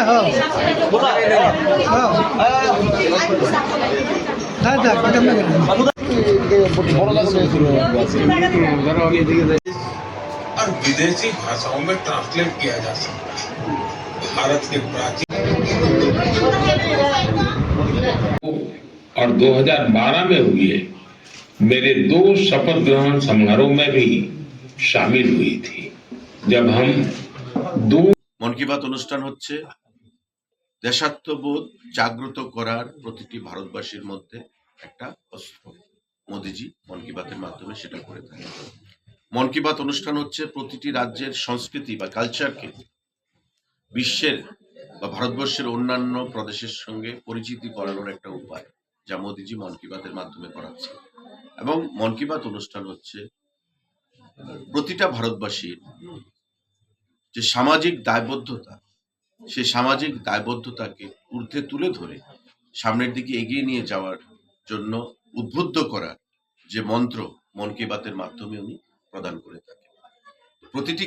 और विदेशी भाषाओं में ट्रांसलेट किया जा सकता है। भारत के प्राचीन और 2012 में हुए मेरे 2 शपथ ग्रहण समारोह में भी शामिल हुई थी, जब हम 2 মন কি বাত অনুষ্ঠান হচ্ছে দেশাত্মবোধ জাগ্রত করার প্রতিটি ভারতবাসীর মধ্যে একটা অস্ত্র। মোদিজি মন কি বাতের মাধ্যমে সেটা করে থাকে। মন কি বাত অনুষ্ঠান হচ্ছে প্রতিটি রাজ্যের সংস্কৃতি বা কালচারকে বিশ্বের বা ভারতবর্ষের অন্যান্য প্রদেশের সঙ্গে পরিচিতি করানোর একটা উপায়, যা মোদিজি মন কি বাতের মাধ্যমে করাচ্ছে। এবং মন কি বাত অনুষ্ঠান হচ্ছে প্রতিটা ভারতবাসীর যে সামাজিক দায়বদ্ধতা, সেই সামাজিক দায়বদ্ধতাকে ঊর্ধ্বে তুলে ধরে সামনের দিকে এগিয়ে নিয়ে যাওয়ার জন্য উদ্বুদ্ধ করার যে মন্ত্র মন কি বাতের মাধ্যমে উনি প্রদান করে থাকেন। প্রতিটি